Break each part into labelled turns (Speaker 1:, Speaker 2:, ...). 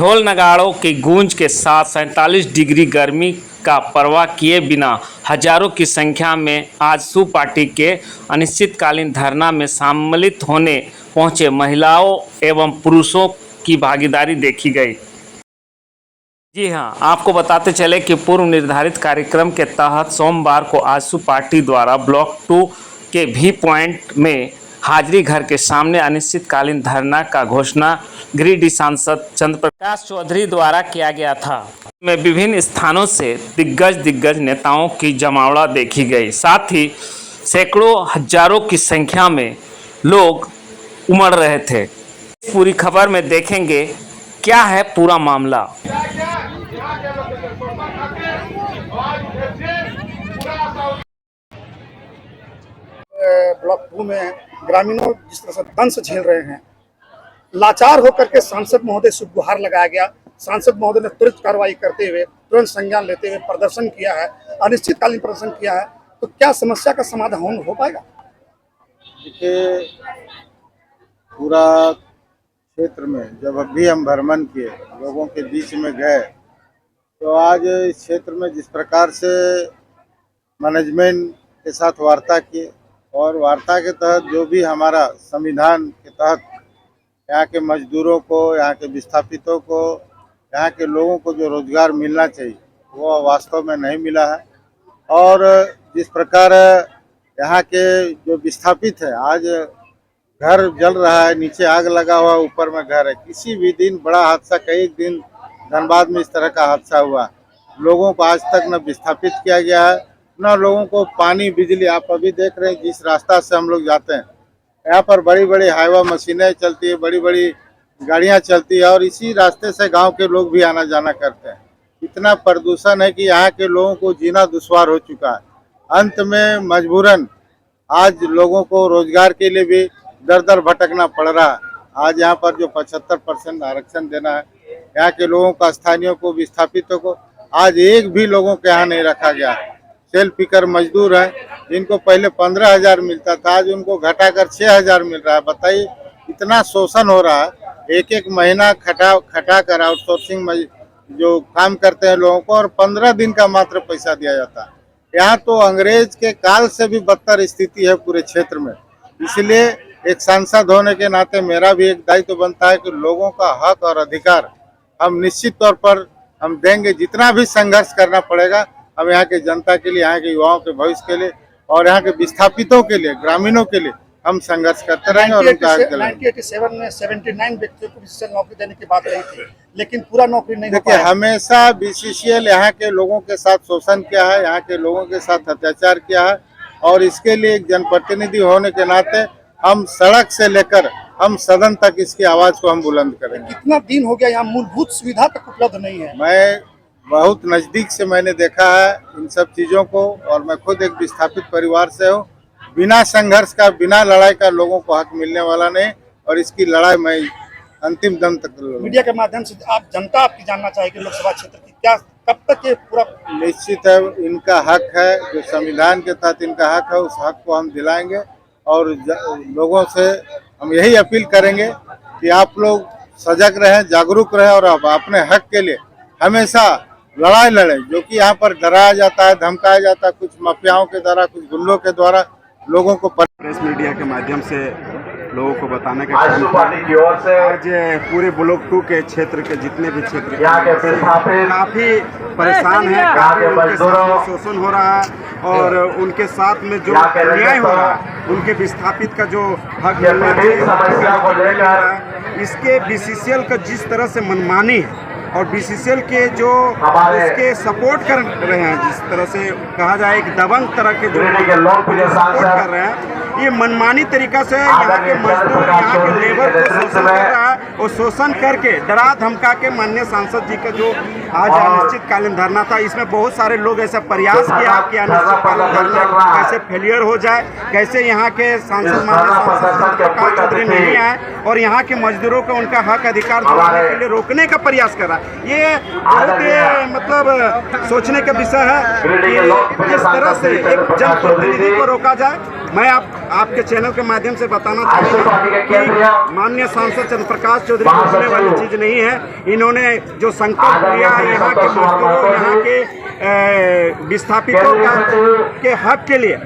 Speaker 1: ढोल नगाड़ों की गूंज के साथ 47 डिग्री गर्मी का परवाह किए बिना हजारों की संख्या में आजसू पार्टी के अनिश्चितकालीन धरना में सम्मिलित होने पहुंचे महिलाओं एवं पुरुषों की भागीदारी देखी गई। जी हां, आपको बताते चले कि पूर्व निर्धारित कार्यक्रम के तहत सोमवार को आजसू पार्टी द्वारा ब्लॉक 2 के भी पॉइंट में हाजिरी घर के सामने अनिश्चितकालीन धरना का घोषणा गिरिडीह सांसद चंद्र प्रकाश चौधरी द्वारा किया गया था। में विभिन्न स्थानों से दिग्गज नेताओं की जमावड़ा देखी गई। साथ ही सैकड़ों हजारों की संख्या में लोग उमड़ रहे थे। पूरी खबर में देखेंगे क्या है पूरा मामला।
Speaker 2: ब्लॉक 2 में ग्रामीणों जिस तरह से दंश झेल रहे हैं, लाचार होकर के सांसद महोदय से गुहार लगाया गया। सांसद महोदय ने तुरंत कार्रवाई करते हुए, तुरंत संज्ञान लेते हुए प्रदर्शन किया है, अनिश्चितकालीन प्रदर्शन किया है। तो क्या समस्या का समाधान हो पाएगा?
Speaker 3: देखिए, पूरा क्षेत्र में जब अभी हम भ्रमण किए, लोगों के बीच में गए, तो आज इस क्षेत्र में जिस प्रकार से मैनेजमेंट के साथ वार्ता किए और वार्ता के तहत जो भी हमारा संविधान के तहत यहाँ के मजदूरों को, यहाँ के विस्थापितों को, यहाँ के लोगों को जो रोजगार मिलना चाहिए वो वास्तव में नहीं मिला है। और जिस प्रकार यहाँ के जो विस्थापित है, आज घर जल रहा है, नीचे आग लगा हुआ, ऊपर में घर है। किसी भी दिन बड़ा हादसा, कई दिन धनबाद में इस तरह का हादसा हुआ, लोगों को आज तक न विस्थापित किया गया है, न लोगों को पानी बिजली। आप अभी देख रहे हैं जिस रास्ता से हम लोग जाते हैं, यहाँ पर बड़ी बड़ी हाईवा मशीनें चलती है, बड़ी बड़ी गाड़ियाँ चलती है और इसी रास्ते से गांव के लोग भी आना जाना करते हैं। इतना प्रदूषण है कि यहाँ के लोगों को जीना दुश्वार हो चुका है। अंत में मजबूरन आज लोगों को रोजगार के लिए भी दर दर भटकना पड़ रहा है। आज यहाँ पर जो 75% आरक्षण देना है, यहाँ के लोगों का, स्थानीयों को, विस्थापितों को, आज एक भी लोगों के यहाँ नहीं रखा गया। सेल्फ पिकर मजदूर हैं जिनको पहले 15,000 मिलता था, आज उनको घटाकर 6,000 मिल रहा है। बताइए, इतना शोषण हो रहा है। एक एक महीना खटा कर आउटसोर्सिंग जो काम करते हैं लोगों को, और 15 दिन का मात्र पैसा दिया जाता है। यहाँ तो अंग्रेज के काल से भी बदतर स्थिति है पूरे क्षेत्र में। इसलिए एक सांसद होने के नाते मेरा भी एक दायित्व बनता है कि लोगों का हक और अधिकार हम निश्चित तौर पर हम देंगे। जितना भी संघर्ष करना पड़ेगा, हम यहाँ के जनता के लिए, यहाँ के युवाओं के भविष्य के लिए और यहाँ के विस्थापितों के लिए, ग्रामीणों के लिए हम संघर्ष करते रहेंगे। और उनका
Speaker 2: 1987 में 79 व्यक्तियों को बीसीसीएल नौकरी देने की बात रही थी, लेकिन पूरा नौकरी नहीं।
Speaker 3: देखिए, हमेशा बीसीसीएल यहाँ के लोगों के साथ शोषण किया है, यहाँ के लोगों के साथ अत्याचार किया है। और इसके लिए एक जनप्रतिनिधि होने के नाते हम सड़क से लेकर हम सदन तक इसकी आवाज को हम बुलंद करेंगे।
Speaker 2: कितना दिन हो गया यहाँ मूलभूत सुविधा तक उपलब्ध नहीं है?
Speaker 3: मैं बहुत नज़दीक से मैंने देखा है इन सब चीज़ों को, और मैं खुद एक विस्थापित परिवार से हूँ। बिना संघर्ष का, बिना लड़ाई का लोगों को हक मिलने वाला नहीं, और इसकी लड़ाई मैं अंतिम दम तक लड़ूंगा।
Speaker 2: मीडिया के माध्यम से आप जनता आपकी जानना चाहेगी लोकसभा क्षेत्र की, क्या कब तक ये पूरा?
Speaker 3: निश्चित है, इनका हक है, जो संविधान के तहत इनका हक है, उस हक को हम दिलाएंगे। और लोगों से हम यही अपील करेंगे कि आप लोग सजग रहें, जागरूक रहें और अब अपने हक के लिए हमेशा लड़ाई लड़ें। जो कि यहाँ पर डराया जाता है, धमकाया जाता है, कुछ माफियाओं के द्वारा, कुछ गुंडों के द्वारा लोगों को।
Speaker 4: प्रेस मीडिया के माध्यम से लोगों को बताने का काम की ओर से आज पूरे ब्लॉक 2 के क्षेत्र के जितने भी क्षेत्र काफ़ी परेशान है, काफ़ी उनके साथ शोषण हो रहा है और उनके साथ में जो अन्याय हो रहा है, उनके विस्थापित का जो हक मिलना चाहिए, इसके बीसीसीएल का जिस तरह से मनमानी है और बीसीसीएल के जो उसके सपोर्ट कर रहे हैं, जिस तरह से कहा जाए एक दबंग तरह के जो सपोर्ट कर रहे हैं, ये मनमानी तरीका से यहाँ के मजदूर, यहाँ के लेबर को शोषण कर रहा है। और शोषण करके, डरा धमका के माननीय सांसद जी का जो आज अनिश्चितकालीन धरना था, इसमें बहुत सारे लोग ऐसा प्रयास किया कि अनिश्चितकालीन धरना कैसे फेलियर हो जाए, कैसे यहाँ के सांसद माननीय सांसद प्रकाश चौधरी नहीं आए और यहाँ के मजदूरों को उनका हक अधिकार दिलाने के लिए रोकने का प्रयास कर रहा है। ये बहुत मतलब सोचने का विषय है कि किस तरह से एक जनप्रतिनिधि को रोका जाए। मैं आपके चैनल के माध्यम से बताना चाहूँगा कि माननीय सांसद चंद्र प्रकाश चौधरी को बोलने वाली चीज़ नहीं है। इन्होंने जो संकल्प लिया यहाँ के मजदूरों, यहाँ के विस्थापितों के हक के लिए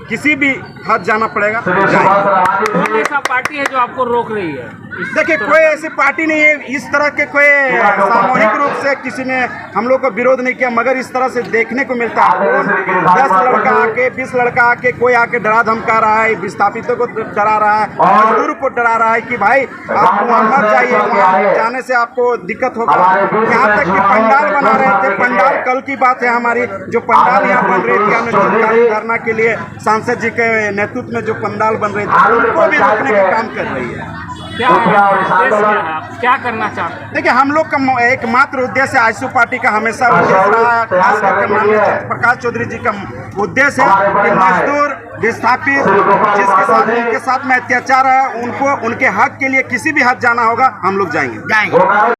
Speaker 4: किसी भी हद जाना पड़ेगा।
Speaker 1: कौन ऐसा पार्टी है जो आपको रोक रही है?
Speaker 4: देखिए, कोई ऐसी पार्टी नहीं है, इस तरह के कोई सामूहिक रूप से किसी ने हम लोग को विरोध नहीं किया, मगर इस तरह से देखने को मिलता है 10 लड़का आके 20 लड़का आके कोई आके डरा धमका रहा है, विस्थापितों को डरा रहा है, मजदूर को डरा रहा है कि भाई आप वहाँ मत जाइए, वहाँ जाने से आपको दिक्कत होगा। यहाँ तक कि पंडाल बना रहे थे, पंडाल कल की बात है हमारी, जो पंडाल यहाँ बन रही थी अनिश्चितकालीन धरना के लिए सांसद जी के नेतृत्व में जो पंडाल बन रहे थे उनको भी रोकने का काम कर रही है।
Speaker 1: क्या करना चाहते हैं?
Speaker 4: देखिए, हम लोग का एकमात्र उद्देश्य आजसू पार्टी का हमेशा उद्देश्य रहा है, खास करके माननीय चंद्र प्रकाश चौधरी जी का उद्देश्य है कि मजदूर, विस्थापित जिनके साथ में अत्याचार है, उनको उनके हक के लिए किसी भी हद जाना होगा, हम लोग जाएंगे।